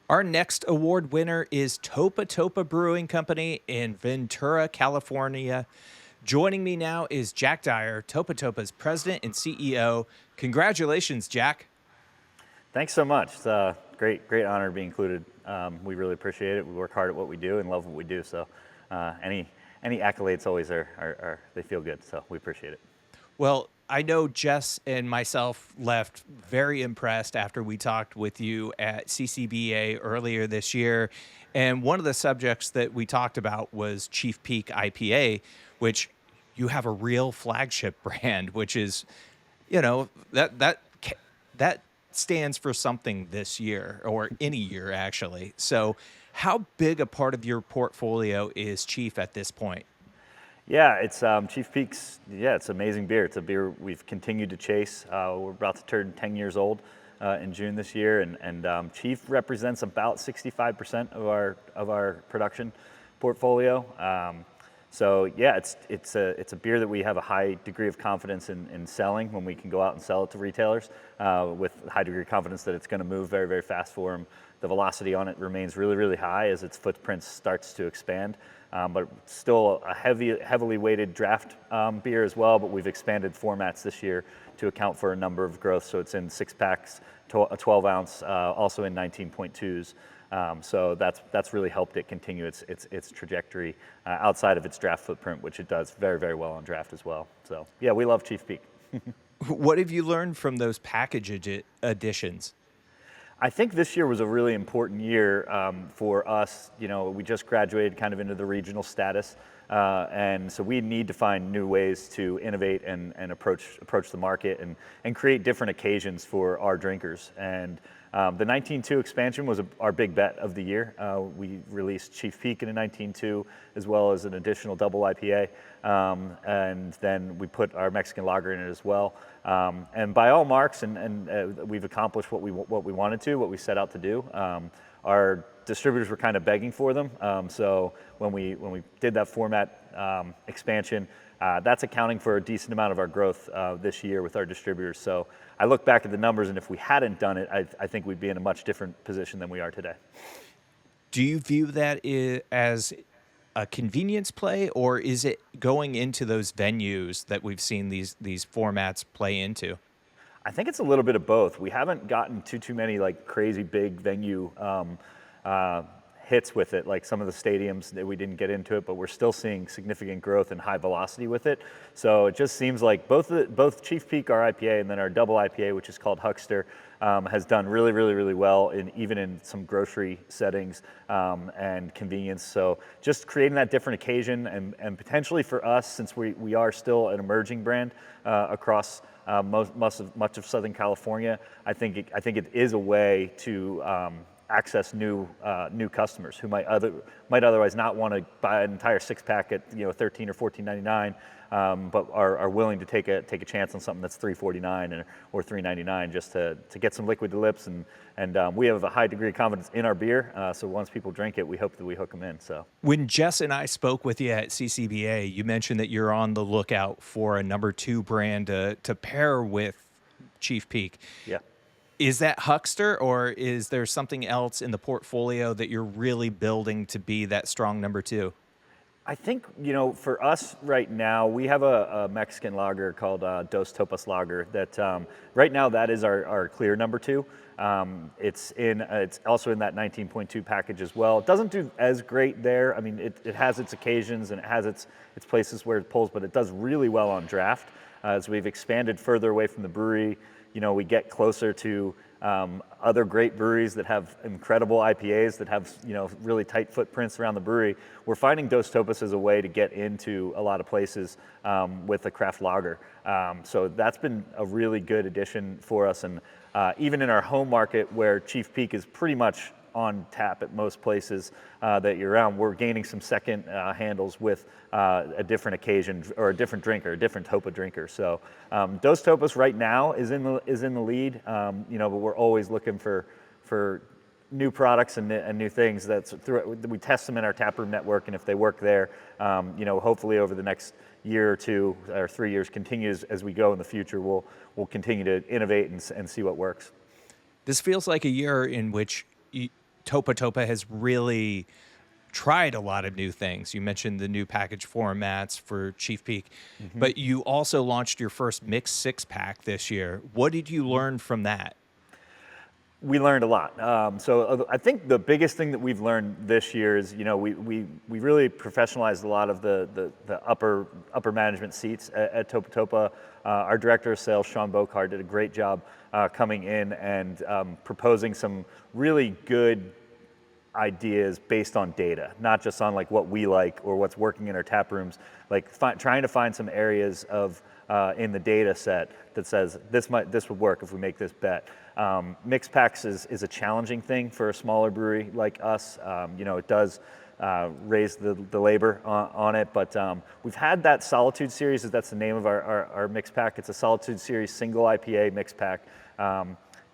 Our next award winner is Topa Topa Brewing Company in Ventura, California. Joining me now is Jack Dyer, Topa Topa's president and CEO. Congratulations, Jack. Thanks so much. It's a great honor to be included. We really appreciate it. We work hard at what we do and love what we do. So any accolades always they feel good. So we appreciate it. Well, I know Jess and myself left very impressed after we talked with you at CCBA earlier this year. And one of the subjects that we talked about was Chief Peak IPA, which you have a real flagship brand, which is, that stands for something this year or any year, actually. So how big a part of your portfolio is Chief at this point? Yeah, it's Chief Peak's. Yeah, it's amazing beer. It's a beer we've continued to chase. We're about to turn 10 years old in June this year, and Chief represents about 65% of our production portfolio. So yeah, it's a beer that we have a high degree of confidence in selling when we can go out and sell it to retailers with a high degree of confidence that it's going to move very, very fast for them. The velocity on it remains really, really high as its footprint starts to expand. But still a heavily weighted draft beer as well, but we've expanded formats this year to account for a number of growth. So it's in 6-packs, a 12 ounce, also in 19.2s. So that's really helped it continue its trajectory outside of its draft footprint, which it does very, very well on draft as well. So yeah, we love Chief Peak. What have you learned from those package additions? I think this year was a really important year for us. We just graduated kind of into the regional status, and so we need to find new ways to innovate and approach the market and create different occasions for our drinkers. And the 19.2 expansion was our big bet of the year. We released Chief Peak in a 19.2 as well as an additional double IPA, and then we put our Mexican lager in it as well. And by all marks, and we've accomplished what we wanted to, what we set out to do. Our distributors were kind of begging for them. So when we did that format expansion, that's accounting for a decent amount of our growth this year with our distributors. So I look back at the numbers, and if we hadn't done it, I think we'd be in a much different position than we are today. Do you view that as a convenience play, or is it going into those venues that we've seen these formats play into? I think it's a little bit of both. We haven't gotten too many like crazy big venue hits with it, like some of the stadiums that we didn't get into it, but we're still seeing significant growth and high velocity with it. So it just seems like both Chief Peak, our IPA, and then our double IPA, which is called Huckster, has done really well even in some grocery settings and convenience. So just creating that different occasion and potentially for us, since we are still an emerging brand across much of Southern California, I think it is a way to access new customers who might otherwise not want to buy an entire 6-pack at $13 or $14.99, but are willing to take a chance on something that's $3.49 or $3.99 just to get some liquid to lips, and we have a high degree of confidence in our beer. So once people drink it, we hope that we hook them in. So when Jess and I spoke with you at CCBA, you mentioned that you're on the lookout for a number 2 brand to pair with Chief Peak. Yeah. Is that Huckster, or is there something else in the portfolio that you're really building to be that strong number 2? I think, for us right now, we have a Mexican lager called Dos Topas Lager that right now that is our clear number 2. It's also in that 19.2 package as well. It doesn't do as great there. I mean, it has its occasions and it has its places where it pulls, but it does really well on draft. As we've expanded further away from the brewery, we get closer to other great breweries that have incredible IPAs that have really tight footprints around the brewery. We're finding Dos Topas as a way to get into a lot of places with a craft lager. So that's been a really good addition for us. And even in our home market, where Chief Peak is pretty much on tap at most places that you're around, we're gaining some second handles with a different occasion or a different drinker, a different Topa drinker. So Dos Topas right now is in the lead, but we're always looking for new products and new things. We test them in our taproom network, and if they work there, hopefully over the next year or 2 or 3 years continues as we go in the future, we'll continue to innovate and see what works. This feels like a year in which Topa Topa has really tried a lot of new things. You mentioned the new package formats for Chief Peak, but you also launched your first mixed six-pack this year. What did you learn from that? We learned a lot. I think the biggest thing that we've learned this year is, we really professionalized a lot of the upper management seats at Topa Topa. Our director of sales, Sean Bokar, did a great job coming in and proposing some really good ideas based on data, not just on like what we like or what's working in our tap rooms. Like trying to find some areas of in the data set that says this would work if we make this bet. Mixed packs is a challenging thing for a smaller brewery like us. It does raise the labor on it, but we've had that Solitude series. That's the name of our mixed pack. It's a Solitude series single IPA mixed pack.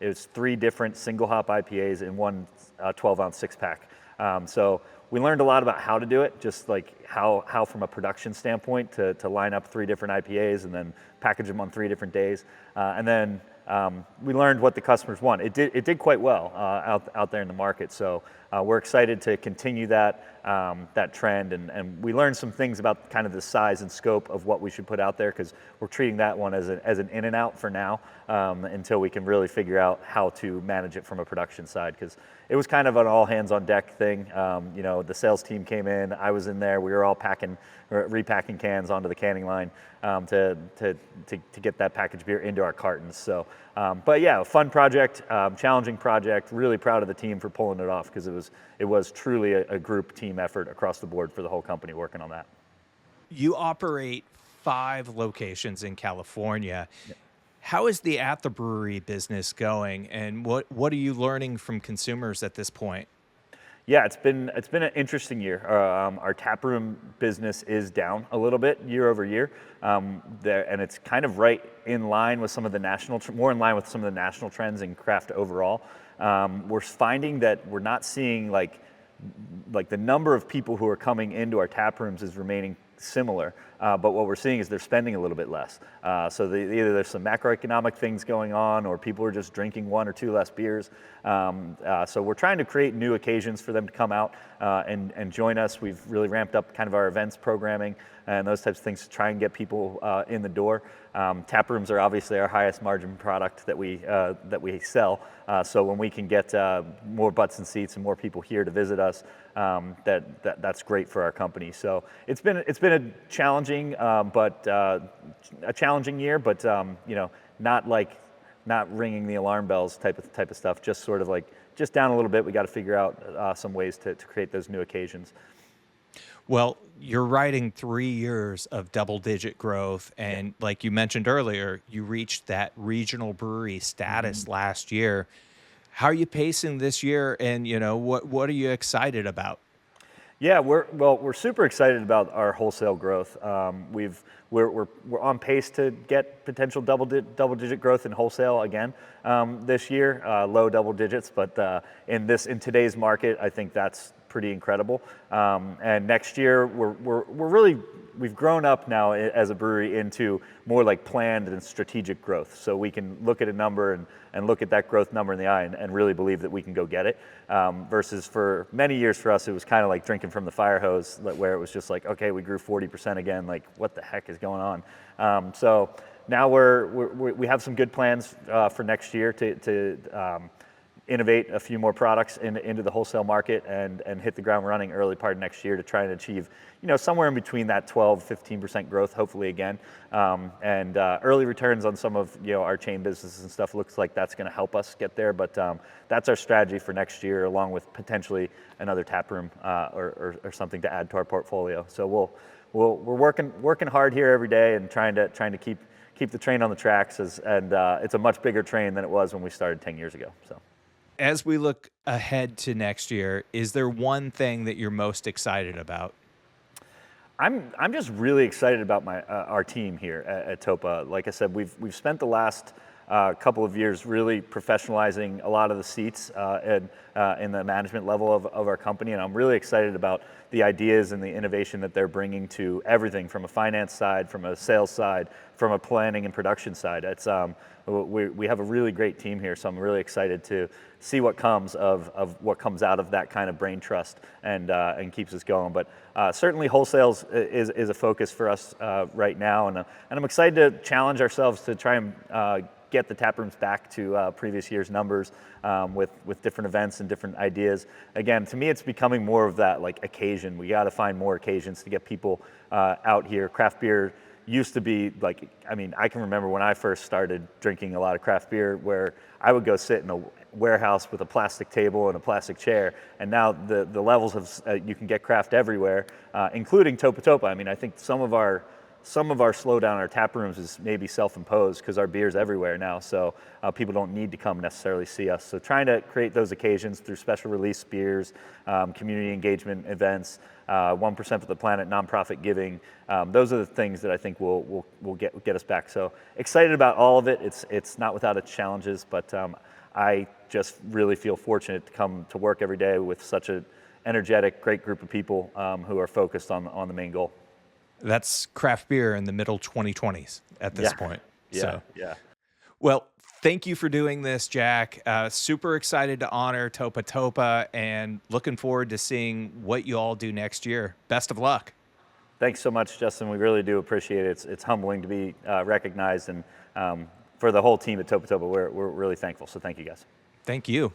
It's 3 different single hop IPAs in one 12-ounce six-pack. So we learned a lot about how to do it, just like how from a production standpoint to line up 3 different IPAs and then package them on 3 different days. And then we learned what the customers want. It did quite well out there in the market. So we're excited to continue that trend. And we learned some things about kind of the size and scope of what we should put out there, because we're treating that one as an in and out for now until we can really figure out how to manage it from a production side, because it was kind of an all hands on deck thing. The sales team came in, I was in there, we were all repacking cans onto the canning line to get that packaged beer into our cartons. So, but yeah, a fun project, challenging project. Really proud of the team for pulling it off, because it was truly a group team effort across the board for the whole company working on that. You operate 5 locations in California. Yep. How is the at-the-brewery business going, and what are you learning from consumers at this point? Yeah, it's been an interesting year. Our taproom business is down a little bit year over year, and it's kind of right in line with some of the more in line with some of the national trends in craft overall. We're finding that we're not seeing like the number of people who are coming into our tap rooms is remaining similar, but what we're seeing is they're spending a little bit less. So either there's some macroeconomic things going on, or people are just drinking 1 or 2 less beers. So we're trying to create new occasions for them to come out and join us. We've really ramped up kind of our events programming and those types of things to try and get people in the door. Tap rooms are obviously our highest margin product that we sell. So when we can get more butts and seats and more people here to visit us, that's great for our company. So it's been a challenging year, but not ringing the alarm bells type of stuff. Just sort of like just down a little bit. We got to figure out some ways to create those new occasions. Well, you're riding 3 years of double-digit growth, and like you mentioned earlier, you reached that regional brewery status last year. How are you pacing this year, and what are you excited about? Yeah, we're super excited about our wholesale growth. We're on pace to get potential double-digit growth in wholesale again this year, low double digits. But in today's market, I think that's pretty incredible. And next year, we've grown up now as a brewery into more like planned and strategic growth. So we can look at a number and look at that growth number in the eye and really believe that we can go get it. Versus for many years for us, it was kind of like drinking from the fire hose, where it was just like, okay, we grew 40% again. Like, what the heck is going on? So now we have some good plans for next year to innovate a few more products into the wholesale market and hit the ground running early part of next year to try and achieve, somewhere in between that 12-15% growth, hopefully again. And early returns on some of, our chain businesses and stuff looks like that's going to help us get there. But that's our strategy for next year, along with potentially another tap room or something to add to our portfolio. So we're working hard here every day and trying to keep the train on the tracks, and it's a much bigger train than it was when we started 10 years ago. So. As we look ahead to next year, is there one thing that you're most excited about? I'm just really excited about our team here at Topa. Like I said, we've spent the last couple of years really professionalizing a lot of the seats in the management level of our company, and I'm really excited about the ideas and the innovation that they're bringing to everything from a finance side, from a sales side, from a planning and production side. It's we have a really great team here, so I'm really excited to see what comes of what comes out of that kind of brain trust and keeps us going. But certainly wholesale is a focus for us right now, and I'm excited to challenge ourselves to try and get the tap rooms back to previous year's numbers with different events and different ideas. Again, to me, it's becoming more of that like occasion. We got to find more occasions to get people out here. Craft beer used to be like, I mean, I can remember when I first started drinking a lot of craft beer where I would go sit in a warehouse with a plastic table and a plastic chair, and now the levels of you can get craft everywhere, including Topa Topa. I mean, I think some of our slowdown, our tap rooms is maybe self-imposed because our beer's everywhere now, so people don't need to come necessarily see us. So trying to create those occasions through special release beers, community engagement events, 1% for the Planet, nonprofit giving. Those are the things that I think will get us back. So excited about all of it. It's not without its challenges, but I just really feel fortunate to come to work every day with such an energetic, great group of people who are focused on the main goal. That's craft beer in the middle 2020s at this point. Yeah. Well, thank you for doing this, Jack. Super excited to honor Topa Topa and looking forward to seeing what you all do next year. Best of luck. Thanks so much, Justin. We really do appreciate it. It's humbling to be recognized, and for the whole team at Topa Topa, we're really thankful. So thank you, guys. Thank you.